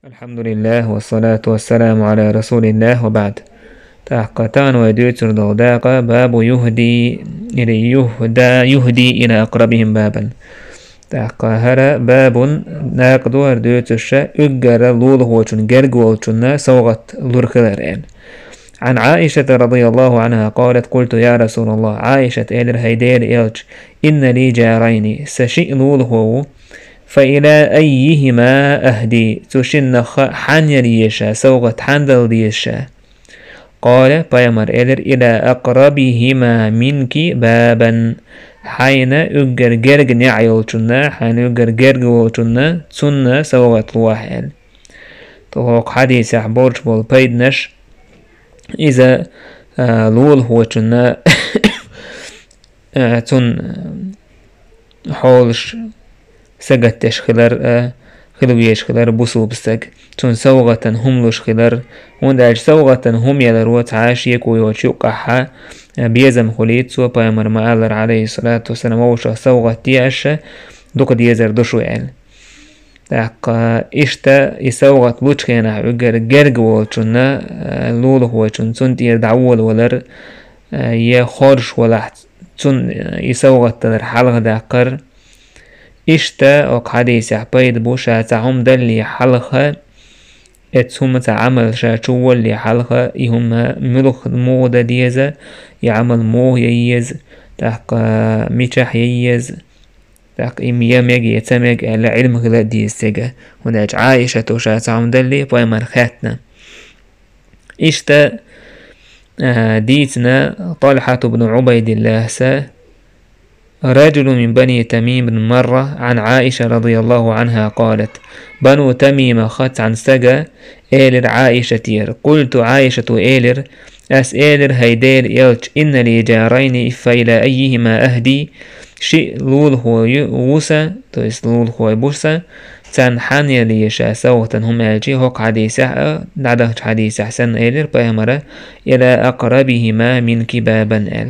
الحمد لله والصلاة والسلام على رسول الله وبعد. تحقتان وديتر دوداق باب يهدي إلى أقربهم بابا. تحقهر باب ناقدو ديترش أجر لوله وچن جرق والچن سوغت لرخلرين. عن عائشة رضي الله عنها قالت قلت يا رسول الله عائشة إلر هيدير إلج إن لي جارين سشئ لوله فإلى أيهما أهدي تشن حنيريشا سوغت حندل ديشا. قال بيامر إلر إلى أقربهما منك بابا حين أجر جرج نعيوتنا حين أجر جرج وتنا تسنة سوغت الواحد. توقع حديث أحبورج بالبيدنش إذا لول هو تنا تن حولش سجتش خلويش خلر بوسو بستك تون سوغة هم لش خلر ونداج سوغة هم يلروت عاشيك ويوشيقها بيزم خليت سو بايمر مالر عليه الصلاة والسلام وشا سوغة تياش دوك ديزر دوشو يعني تاق إشتا يسوغة لوشخينا عجر جرق والشنا لوله هو شن تنتير دعول ولر يخرش ولحت تن يسوغة تدر حلغ داقر إشتا وقحديث حبيد بوشا تعهم دلي حلقة اتهم تعمل شاچول لي حلقة إهم ملخ مودا ديزا يعمل موه ييز تاق ميشح ييز تاق إمياميج يتميج على علم غلا ديزتيجا وناج عائشة وشا تعهم دلي بايمر خاتنا. إشتا ديتنا طلحة بن عبيد الله رجل من بني تميم بن مرة عن عائشة رضي الله عنها قالت بنو تميم خط عن سجا إيلر عائشة تير قلت عائشة إيلر إيلر هيدير يلج إن لي جارين فإلى أيهما أهدي شيء لول هو ووسا تويس لول هو بوسا تان حانيا ليشا سوغتا هم أجي هوك حديثة نعده حديث أحسن إيلر بيهمرا إلى أقربهما من كبابا إل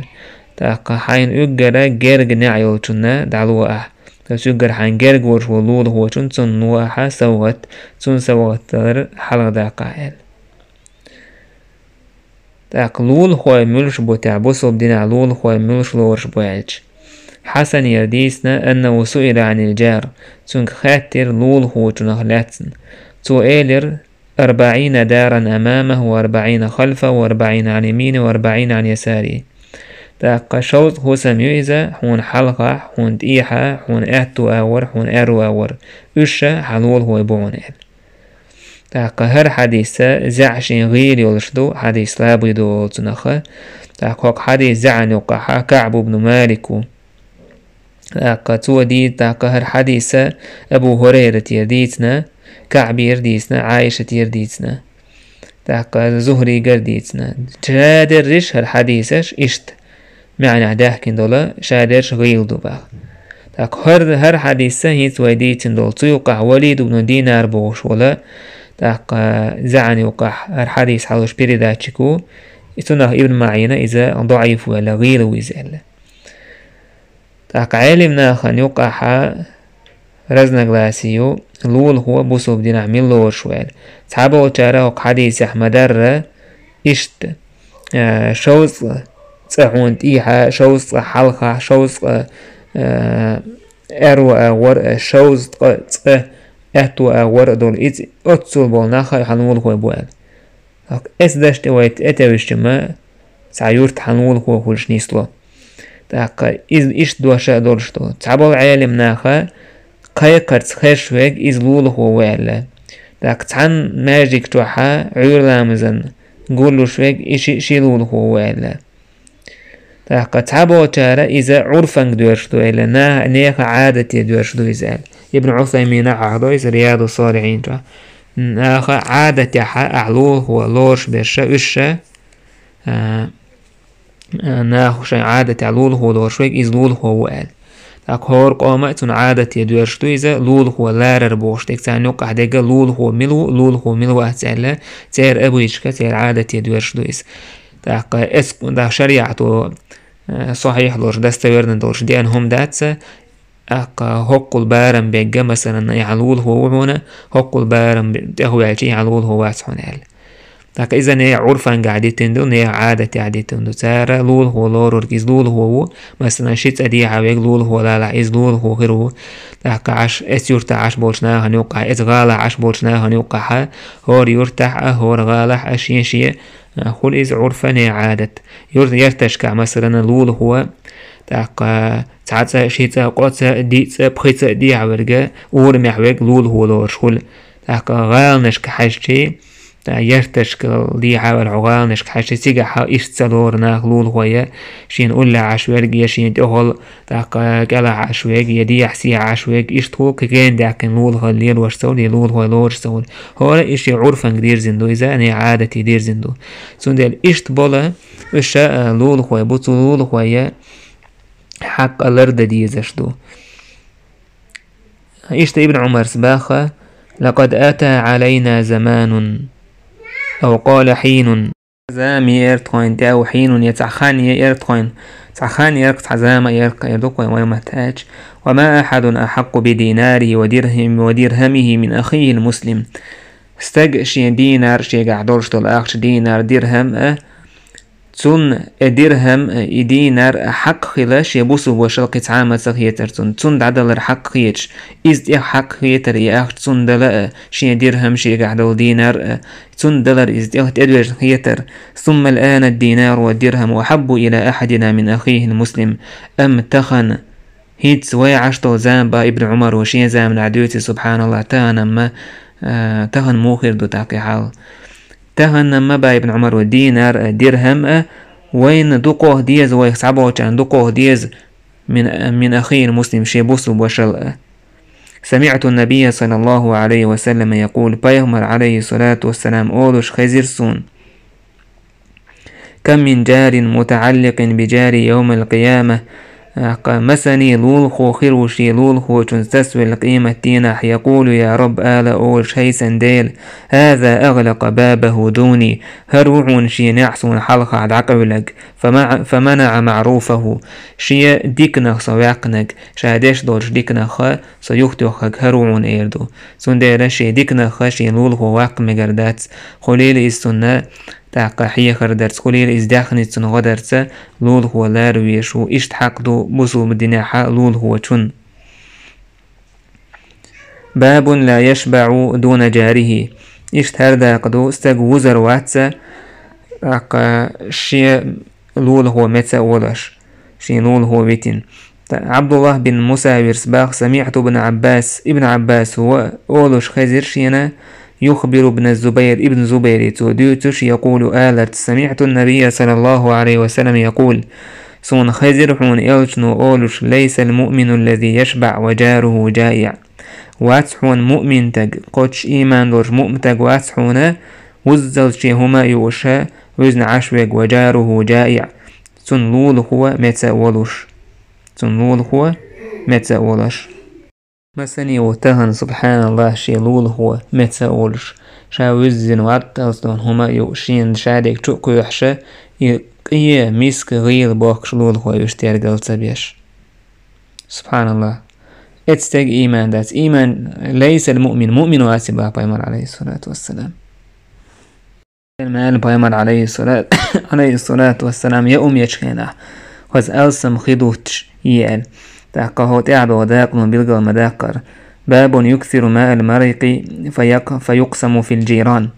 تاقا حين أجر جرج نعيو چنا دعلوه تسجر حين جرج ورش ولول هو چن نوحا سوغت چن سوغت تر حلق داقا تاق لول هو ملش بو تعبسو بدنا لول هو ملش لورش بو عج. حسن يرديسنا أنه سئل عن الجار چن خاتر لول هو چن خلاتن تو إيلر 40 دارا أمامه و40 خلفه و40 عن يمينه و40 عن يساره. تاق شوط هو سميوزا حون حلقة حون ديحة حون اعتو اور حون ارو اور اشا حلول هو بونيل. تاق هر حديثة زعشين غير يولشدو حديث لابو يدو تنخة. تاق حديث زعن يوقعها كعب بن مالكو. تاق تو دي تاق هر حديثة ابو هريرة يرديتنا كعب يرديتنا عائشة يرديتنا تاق زهري قرديتنا تشادر ريش هر حديثش اشت معنى عداهكين دولا شادرش غيل دوبا تاق هر حديثة هيت ويديتن دول تيوقع وليد بن دينار بوش ولا تاق زعن يوقع هر حديث حلوش بيريداتشكو اتنه ابن معينة إذا ضعيف ولا غير ويزال. تاق علمنا خان يوقع رزنا غلاسيو لول هو بوسو بدين عمل لور شوال تحابا وچاره حديث احمدر اشت شوز تحون تيحا شوز حلقة شوز ارو اور شوز اتو اور دول اتسول بول ناخا حنول هو بوال اس داشت ويت اتوشت ما سعيورت حنول هو هولش نيسلو تاق اشت دوشا دولشتو تحابا العالم ناخا قيقرت خشوك إز لول هو وعلا داك تحن ماجيك توحا عير لامزن قولو شوك إشي لول هو وعلا داك تحبو تارا إذا عرفنك دوشتو إلا نيخ عادتي دوشتو إزال ابن عثيمين عهدو إز رياض الصالحين ناخ عادتي حا أعلوه هو لورش بشا إشا ناخ شي عادتي علول هو لورشوك إز لول هو وعلا تاق هور قامتون عادت يدوشتو إذا لول هو لارر بوشتك تاني وقع ديگه لول هو ملو أهتالا تير أبو يشكا تير عادت يدوشتو إذا تاق اسم دا شريعتو صحيح لورش دستوردن دورش ديان هم داتسا هقل بارم بيجا مثلا يعلول هو هنا هقل بارم هو يعشي يعلول هو واسحنال تاك إذا نيا عرفا قاعدين دو نيا عادة قاعدين دو سارة لول هو لور كيز لول هو مثلا شيت أدي عويق لول هو لا إز لول هو غيره تاك عش إس يرتاح عش بولشنا هنوقع إس غالة عش بولشنا هنوقعها هور يرتاح هور غالة أشياء خل إز عرفا نيا عادة يرتشكع مثلا لول هو تاك ساعات شيت قوت دي بخيت دي عورجة اور محويق لول هو لور شغل تاك غال نشك حاجتي تا يرتشكل دي حاول عغال نشك حاجة سيجا حا إشتسالور ناخلول هوية شين أولا عشويق يشين تأهل تاقا كلا عشويق يدي حسي عشويق إشتهو كجين داكن لول هالليل وشتول يلول هو لور شتول هو إشي عرفا دير زندو إذا أنا عادتي دير زندو سندل إشت بولا إشا لول هوية بوتو لول هوية حق الأرض دي زشدو إشت ابن عمر سباخة لقد أتى علينا زمان أو قال حين زام يرتقين أو حين يتعخان يرتقين تعخان يرق عزام يرق يرق ويمحتاج وما أحد أحق بديناره ودرهمه من أخيه المسلم استج شي دينار شي قعدورش طلعش دينار درهم تون درهم دينار حق خلاش يبوسو وشل قطعة سخيتر تون دعدل حق خيتش إز حق خيتر يأخ تون دلاء شي درهم شي قعدو دينار تون دلار إز تدوج خيتر ثم الآن الدينار والدرهم أحب إلى أحدنا من أخيه المسلم أم تخن هيت سوي عشتو زامبا ابن عمر وشي زام نعدوتي سبحان الله تهن موخر دو تاقي حال تهن ما با ابن عمر ودينار درهم وين دقوه ديز ويسعبوه كان دقوه ديز من أخي المسلم شيبوس وشل سمعت النبي صلى الله عليه وسلم يقول بيغمر عليه الصلاة والسلام أولوش خزير سون كم من جار متعلق بجاري يوم القيامة مسني لول خو خيروشي لول خو تنستسوي القيمة تينح يقول يا رب آل أول شي سنديل هذا أغلق بابه دوني هروعون شي نعسون حلقة عقبلك فمنع معروفه شي ديكنخ سويقنك شادش دورش ديكنخ سيختوخك هروعون إيردو سنديل شي ديكنخ شي لول خو واق مقردات خليل السنة تاقا حي خردرت خليل إزداخنت سنغدرت لول هو لارويشو إشت حقدو بسو بدناحا لول هو چون باب لا يشبع دون جاره إشت هرداقدو استقوزر واتسا تاقا شي لول هو متسا ولش شي لول هو بيتين عبد الله بن مساوير سباق سمعت ابن عباس هو أولش خزير شينا يخبر ابن زبير توديوتش يقول آلت سمعت النبي صلى الله عليه وسلم يقول سون خزر حون إلشنو أولش ليس المؤمن الذي يشبع وجاره جائع واتحون مؤمن تج قدش إيمان لوش مؤمن تج واتحون وزلش هما يوشا وزن عشوك وجاره جائع سون لول هو متسأولش مسني وتهن سبحان الله شي لول هو متسأولش شاوزن وعطلتون هما يوشين شادك تشوكو يحشا يقيا ميسك غير باقش لول هو يشترقل تبيش سبحان الله اتستق إيمان دات إيمان ليس المؤمن مؤمن واسبا بايمر عليه الصلاة والسلام المال بايمر عليه الصلاة والسلام يأم يشخينا وز ألسم خدوتش يال تاقه تعب وداق بلغ المداقر باب يكثر ماء المريق فيقسم في الجيران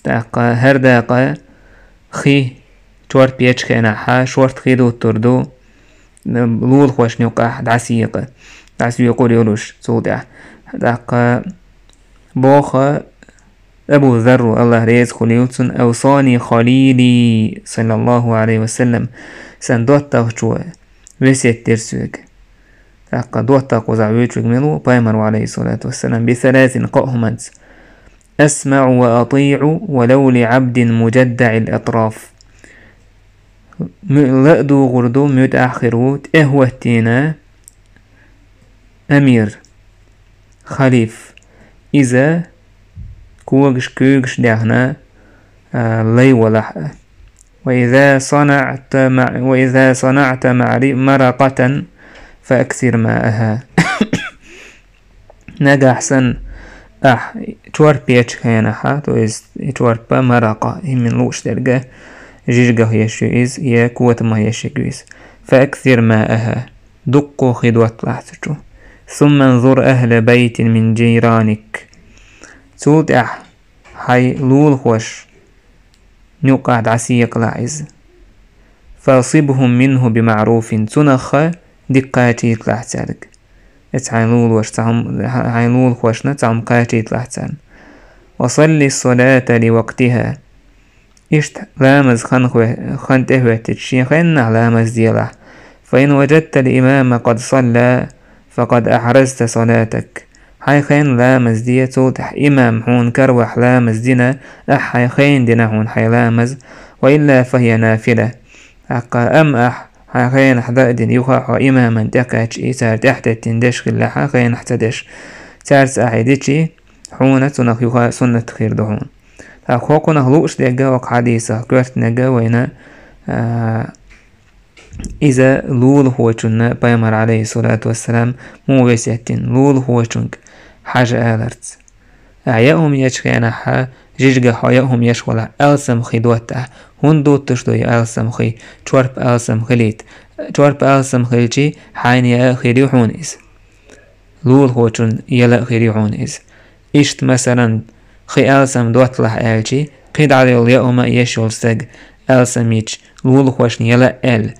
تاقه هرداق خي شورت بيتش خينا شورت خيدو تردو لول خوش نيوقع دعسيق يقول يولوش سودع تاقه بوخ أبو ذر الله ريز خليوتسن أوصاني خليلي صلى الله عليه وسلم سندوت تغشوه وسيت ترسوك قدوتا قزعويت وجملو بايمر عليه الصلاة والسلام بثلاث قهمت أسمع وأطيع ولو لعبد مجدع الأطراف لأدو غردو متأخروت إهوتينا أمير خليف إذا كوغش دهنا لي ولح وإذا صنعت مرقة فأكثر ماءها نجا أحسن چوار بيتش خيانها تو است چوار با مرقة من لوش درجة جيجة يشويز يا قوة ما يشويز فأكثر ماءها دقوا خدوة لحظته ثم انظر أهل بيت من جيرانك تود هاي لول خوش نقعد عسيق لاعز فاصبهم منه بمعروف تنخ دقاتي تلحتالك اتعينول وش تعم عينول خوشنا تعم قاتي تلحتال وصلي الصلاة لوقتها اشت لامز خنت اهوت الشيخين لامز دياله فإن وجدت الإمام قد صلى فقد أحرزت صلاتك هاي خين لامز دي توضح إمام حون كروح لامز دينا هاي خين دينا حون حي لامز وإلا فهي نافلة هاي خين حدا دين يوخا إماما تقاتش إيسار تحت التندش خلاحا خين احتدش تارس أعيدتشي حونة تنخ يوخا سنة خير دهون خوكو نخلوش ديجا وق حديثة كورت نجا وينا إذا لول هو جن بيمر عليه الصلاة والسلام مو بسيتين لول هو جنك حاجة آلرت أعياهم يشخينا جيجا حياهم يشولا ألسم خيدوته هندو تشدوي ألسم خي چورب ألسم خليت چورب ألسم خليتي حانيا خيري حونيز لول هو جن يلا خيري حونيز إشت مثلا خي ألسم دوت لح آلتي قيد على اليوم يشول سج ألسم يج لول خوشن يلا آل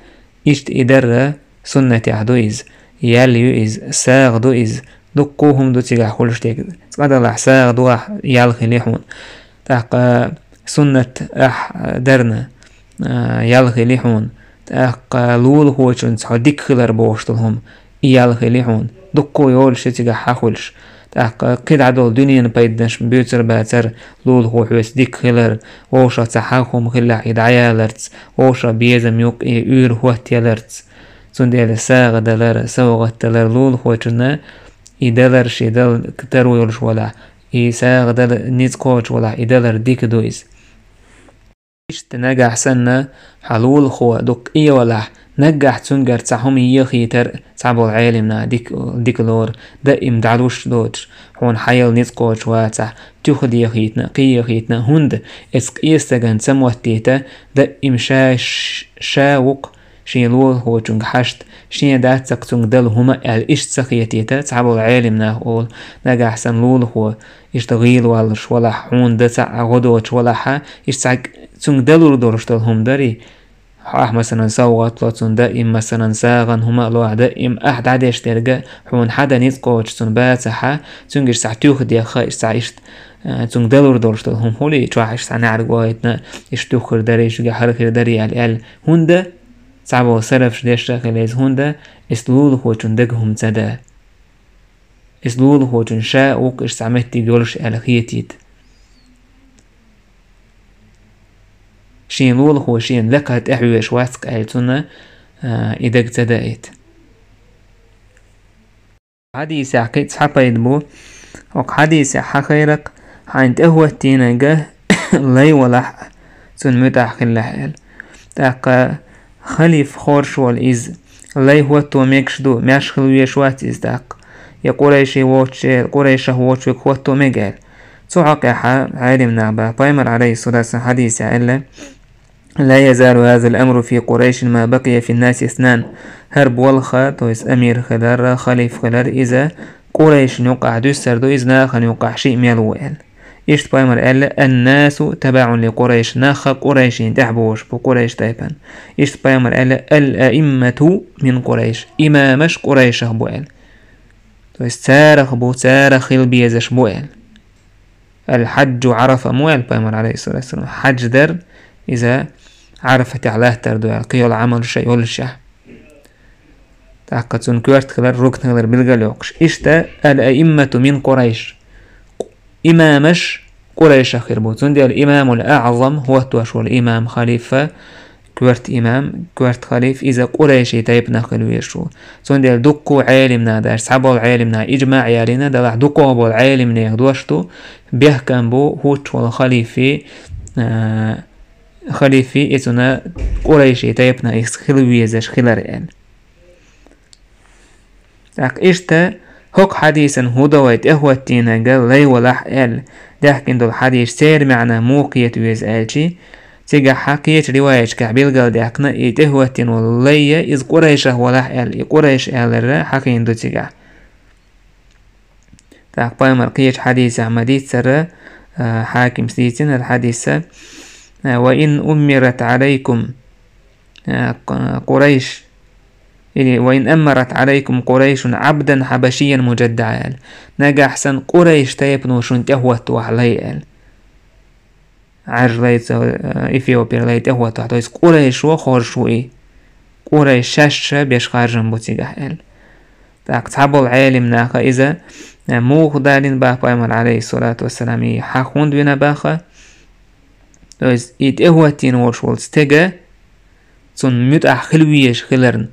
إشت إدرة سنة عدويز ياليويز ساغدويز دقوهم دو تيجا خلشتك تقدر لح ساغدو يالخي ليحون تاق سنة درنا يالخي ليحون تاق لول خوشن تحو ديك خلر بوشتلهم يالخي ليحون دقو يولش تيجا حاخلش تاق قيد عدول دنيا بايدنش بيوتر باتر لول خوش ديك خلر ووشا تحاخم خلاح إدعيالرت ووشا بيزم يوق إير هوتيالرت سنديل ساغ دلر سوغت دلر لول خوشنا إدلر شدل كتر ويولش ولا إساغ دل نيز كوش ولا إدلر ديك دويز إشت نجح سنة حلول خو دق إيه ولا نجح تنجر تسحهم يخيتر تعبوا العالمنا ديك لور دائم دعلوش دوتش هون حيل نتقوش واتح تخد يخيتنا قي يخيتنا هند اسق يستغن سموتيتا دائم شاوق شيلول هو تنج حشت شين دات تنج دل هما الاشت سخيتيتا تعبوا العالمنا قول نجح سنلول هو اشتغيل والش ولا هون دتع غدوش ولا ح اشتغ تنج دلور دورشتل هم داري مثلا سوغت لاتون دائم مثلا ساغن هما لوح دائم أحد عديش ترجع حون حدا نيتقوش تون باتحا تونجش ساعتوخ دي خا ساعشت تون دلور دورشتل هم هولي تواحش سعنعرق وايتنا اشتوخر داري شجع حركر داري على ال هندا صعبوا صرف ديش خليز هندا اسلول هو تون دقهم تدا اسلول هو تون شاء وقش سعمتي جولش على خيتيت شين لول هو شين لقت أحوش واسق أيتنا إذا اقتدأت حديث عقيد حقيد بو وحديث حقيرك عند أهوتين جه لي ولح سن متاح خلال تاق خليف خورش والإز لي هو تو ميكشدو ماش خلويش واتيز تاق يقريشي واتش قريشه واتش هو تو ميجال تعقح عالم نعبا بايمر عليه الصلاة حديث إلا لا يزال هذا الأمر في قريش ما بقي في الناس اثنان هرب والخا تويس أمير خلال خليف خلال إذا قريش يقع دستر دو إذ ناخن يقع شيء ميلوال إشت بايمر إلا الناس تبع لقريش ناخ قريش تحبوش بقريش تايبان إشت بايمر إلا الأئمة من قريش إمامش قريش بوال تويس تارخ البيزش بوال الحج عرفة موال بايمر عليه الصلاة والسلام حج در إذا عرفت علاه تردو القيل عمل شيء ولا شيء تعقدون كورت خلال ركن خلال بالجلوقش إشتا الأئمة من قريش إمامش قريش خربوتون دي الإمام الأعظم هو توشو الإمام خليفة كورت إمام كورت خليف إذا قريشي تايبنا خلويشو تون دي دقو عالمنا داش سعبو العالمنا إجماع يالينا دلع دقو بو العالمنا يهدوشتو بيحكم بو هوتشو الخليفي خليفي إتنا قريشي تايبنا خلويزش خلال تاق إشتا هوك حديثا هدويت اهوتينا قال لي ولح ال دحكن دول حديث سير معنا موقية ويزالشي تيجا حكيت رواية كعبيل قال دحكنا اهوتين واللي إز قريشه ولح ال قريش ال الر حكين دو تيجا تاك باي مرقية حديث عمديد سر حاكم سيتين الحديث وإن أمرت عليكم قريش وإن أمرت عليكم قريش عبدا حبشيا مجدعا نجا أحسن قريش تيبنو شن تهوت وحليل عرليت إثيوبيا ليت تهوت وحليل قريش وخرشوي قريش شاش بيش خارجن بوتيجحل تاك تعبوا العالم ناخا إذا موخ دالين باقا عليه الصلاة والسلام حاخون دوينا باخا دوز إيت إهوتين ورشول ستيجا تون متع خلويش خلرن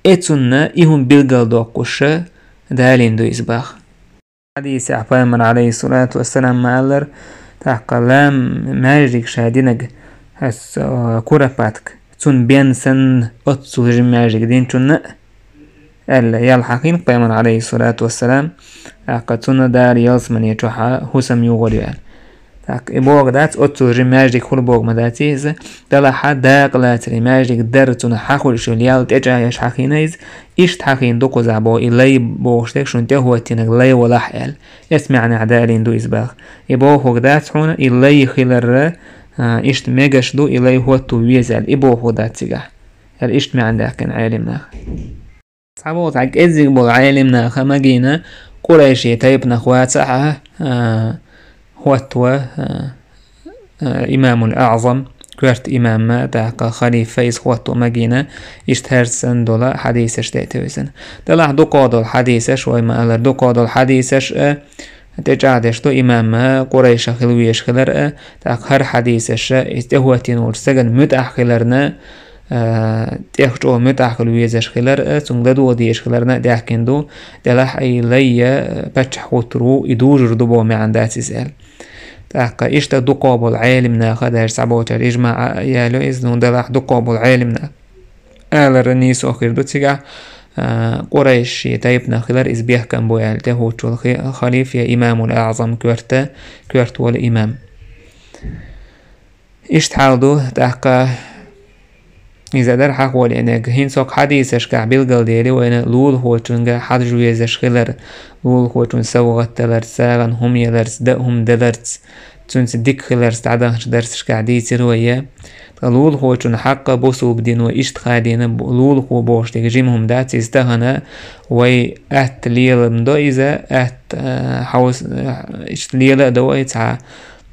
إتسونا إهم بلغل دوقوشا دالين دو إزباخ حديث أحبامر عليه الصلاة والسلام مالر تحقا لام ماجيك شادينك هس كوراباتك تون بيانسن أتسو جماجيك دين تون ألا يالحقين قيامر عليه الصلاة والسلام تحقا تون دار يلسمن يتوحا هسم يغوريوال تاك إبوغ دات أتو رماجيك خل بوغ مداتيز دلا حد داقلات رماجيك درتون حاخل شو ليال تجايش حقينيز إشت حقين دوكو زعبو إلي بوغشتك شون تهوتينك لي ولحيال يسمعني عدالين دو إزباغ إبوغ دات حونا إلي خلر إشت ميغش دو إلي هوتو ويزال إبوغ دات تيجح هل إشت معن داكن عالمنا صعبو تعك إزيك بوغ عالمنا خمجينا قريشي تايبنا خواتسحة هوتوا إمام الأعظم كرت إمام ما تاقا خليفة فايز هوتوا مجينا اشتهرسن دولا حديثش تأتوزن دلا دوقادو الحديثش وإما ألر دوقادو الحديثش تجعدش دو إمام ما قريش خلويش خلر تاق هر حديثش استهوتين ورسجن متأح خلرنا تيخجو متأح خلويزش خلر تنغدو وديش خلرنا داكن دو دلاح أي ليا بچح وطرو إدوجر دبو معن داتسال تاقا إشتا دوقابو العالمنا خدار سعبوتر إجماع يالو إذنو دلاح دوقابو العالمنا آلر نيس أخير دو تيجا قريش يتايبنا خلر إز بيحكم بو يالتهو الخليفة إمام الأعظم كورت والإمام إشت حالدو تاقا إذا در حق ولينك هنسوك حديثش كعبيل قلديري وين لول هو تنجا حد جويزش خلر لول هو تن سوغت تلر ساغن هم يلرس دقهم دلرس تنس ديك خلرس تعدانش درسش كعديتي روية لول هو تن حق بوسو بدين وإشت خادين لول هو بوش تجيمهم دات استغنى وي أت ليل مدو إذا أت حوس إشت ليل دو إتسع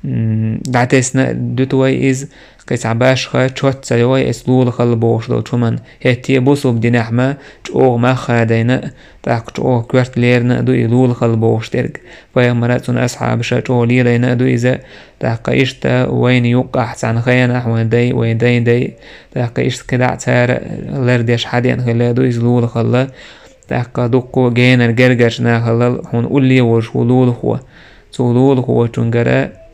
دعتسنا دوتوي إز كيس عباش خا تشوت سيوي اسلول خل بوش دو تشمن هتي بوسو بدين احما تشو ما خادينا تاك تشو كورت ليرنا دو يلول خل بوش ترك فيا مراتون اصحاب شاتو ليرنا دو اذا تاك ايشتا وين يوقع حسن خينا وين دي تاك ايشت كدا تار لرديش حدين خلا دو يزلول خلا تاك دوكو جينر جرجشنا خلا هون قولي وش ولول هو تولول هو تنجرا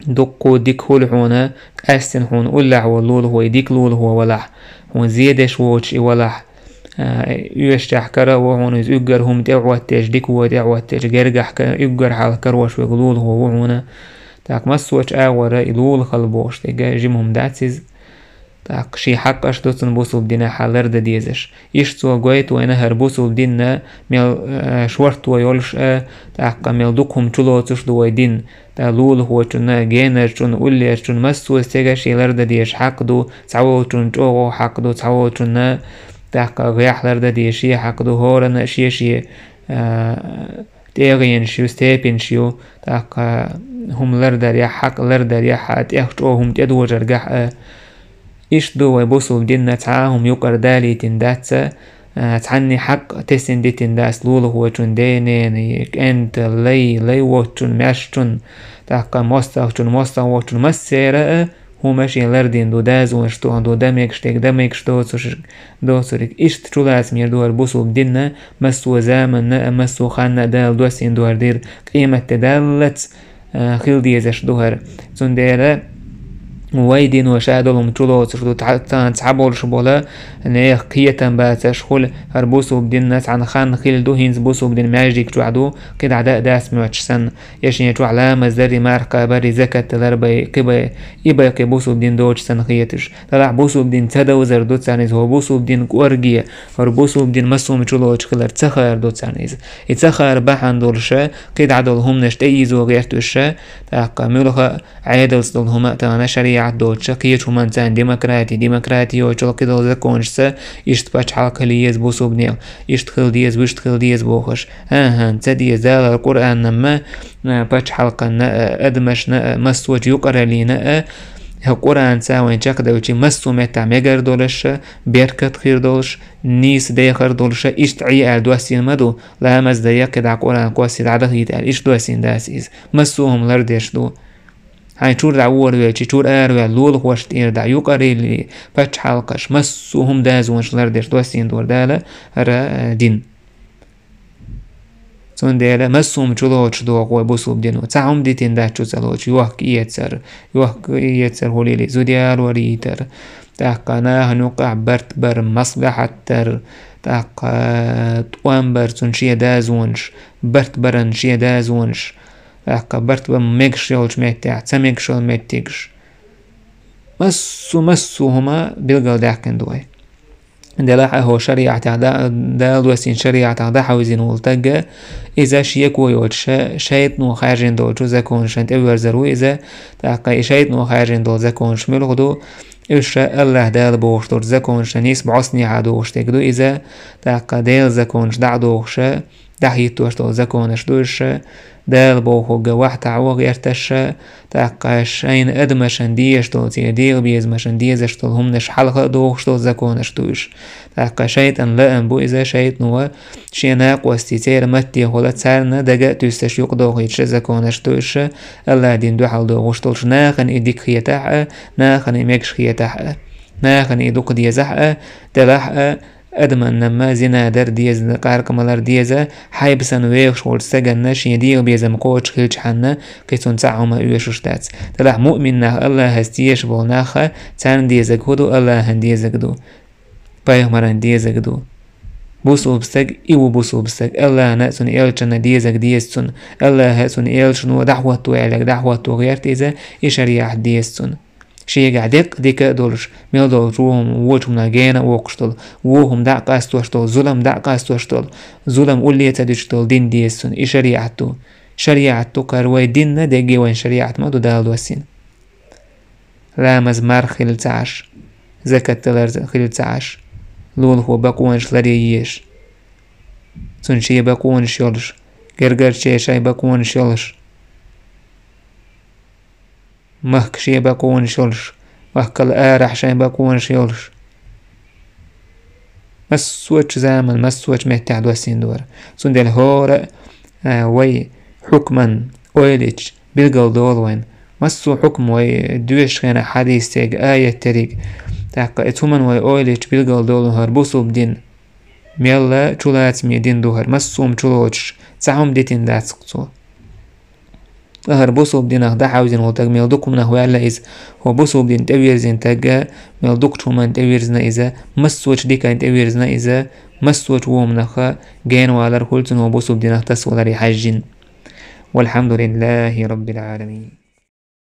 دقو ديك هول هونا كاستن هون أولع واللول هو ديك لول هو ولح هون زيادش ووش ولح يشتح كرا وهون يزجر هم تعوتش ديك هو تعوتش جرجح يجر على كروش وغلول هو هونا تاك مسوش أورا يلول خلبوش تجا جيمهم داتسيز تاك شي حق أشتوتن بوسو بدينا حالر ديزش يشتو قويت وينا هربوسو بدينا ميل شورت ويولش تاك ميل دوكهم تلوتش دو دين تا لول هو تنا جينر تون أولي تون مسو استيجا شي لرد ديش حق دو تعو تون توغو حق دو تعو تنا تاك غيح لرد ديشي حق دو هورنا شي تيغين شيو ستيبين شيو تاك هم لرد ريح حق لرد ريح تيختو هم تدو جرجح إيش دو ويبوسو بدينا تعاهم يقر دالي تنداتسا تعني حق تسن دي تنداس لولو هو تون دينين انت لي ووتون ماشتون تاقا موستا ووتون مسيرا هو ماشي لردين دو داز ونشتو دو دميكشتك دوسرك إشت تشولاس مير دوار بوسو بدينا مسو زامن مسو خانا دال دوسين دوار دير قيمة تدالت خيل ديزش دوهر تون ديرا ويدين وشاهدهم تلو تشدو تعبوا الشبولا ان قيتن باتشخل هربوسو بدين ناس عن خان خيل دو هينز بوسو بدين ماجيك توعدو كده عداء داس موتشسن يشين تو علامة زري ماركا باري زكاة تلربي كبا إبا كبوسو بدين دوتش سن خيتش طلع بوسو بدين تدو زردو تسانيز هو بوسو بدين قورجية هربوسو بدين مسوم تلو تشخلر تسخر دو تسانيز يتسخر بحان دولشا كده عدلهم نشتيزو غيرتوشا تاقا ملوخا عيدلس دولهما تانا شريعة دوتشا كيتو منتان ديمقراطي وچل كده زكونشسا يشتباش حلقة ليز بوسو بدين يشتخل ديز بوخش هان تدي زال القرآن نما باش حلقة أدمش مسوج يقرأ لنا القرآن ساوين شاكدا وشي مسو متى ميجر دولش بيركت خير دولش نيس ديخر دولش اشتعي دواسين مدو لا مز ديكد قرآن قواسي عدد يتقال اش دواسين داسيز مسوهم لردش دو هاي شور دعوور ويلشي شور ويل لول خوشت دا يقرأ لي باش حلقش مسوهم دازونش لردش دواسين دور دالا را دين سون ديلا مسوم چلوچ دو قوي بوسوب دينو تعم ديتين دا چوزلوچ يوحك يتسر هوليلي زوديال وريتر تاقنا هنوقع برت بر مصلحة تر تاقا توان برتون شي دازونش برت برن شي دازونش تاقا برت بم ميكشيولش ميتاع تسميكشول ميتيكش مسو هما بيلقل داكن دوي دلاحة هو شريعة دال وسين شريعة دا حوزين والتقى إذا شيكو يوتش شايتنو خارجين دول جو زكون شانت أورزرو إذا تاقى شايتنو خارجين دول زكون شملغدو إيش الله دال بوشتور زكون شانيس بعصني عادوش تقدو إذا تاقى دال زكونش دعدوش دحيتوش دول زكونش دوش دال بوخو جواح تعوغ يرتش تاقاش اين ادمشن ديش دول تيديل بيزمشن ديزش دول هم نش حلقة دوخش دول زكونش دوش تاقاش شايتن لأن بو إذا شايت نوا شيناق واستيتير متي هولا تسارنا دقا توستش يقدوغ يتش زكونش دوش الله دين دو حال دوغش دولش ناخن إديك خيتاحة ناخن إميكش خيتاحة ناخن إدوك ديزاحة دلاحة أدمن نما زنا در ديز قاركمالر ديزا حيبسن ويخش ورسجن نشي ديو بيزم قوش خيلش حنا كيتون تعوما ويشوشتات تلاح مؤمن نه الله هستيش بولناخا تان ديزك هدو الله هنديزك دو بايهمران ديزك دو بوسو بستك إيو بوسو بستك الله نأسون إيلشن ديزك ديزتون الله هسون إيلشن ودحوتو إعلك دحوتو غيرت إذا إشاريح ديزتون شيء ديك دولش ميل دول روهم ووجهم ناجينا وقشتل وهم دع قاستوشتل ظلم دع قاستوشتل ظلم قولي تدشتل دين ديسون شريعتو كروي ديننا ديجي وين شريعت ما دو دال دوسين لامز مار خلتعش زكاة تلر خلتعش لول هو بقونش لرييش سن شي بقونش يولش گرگر شي بقونش يولش مهك شي بقون شلش مهك الآرح شي بقون شلش مسوش زامن مسوش مهتع دوسين دور سندل هورا وي حكما اويليش بلقل دولوين مسو حكم وي دوش خينا حديث تيج آية تريق تاقا اتومن وي اويليش بلقل دولو هربوسو بدين ميلا چولات ميدين دوهر مسوم چولوش تعهم ديتين داتسقصو هر بوسو بدينه ده حاوزين والتاج ميلدوك من هو على إذا هو بوسو بدين تأويرزين تاجا ميلدوك شو من تأويرزنا إذا مسوش دي كان تأويرزنا إذا مسوش هو منخا جين وعلى الكل هو بوسو بدينه تسولر حجين والحمد لله رب العالمين.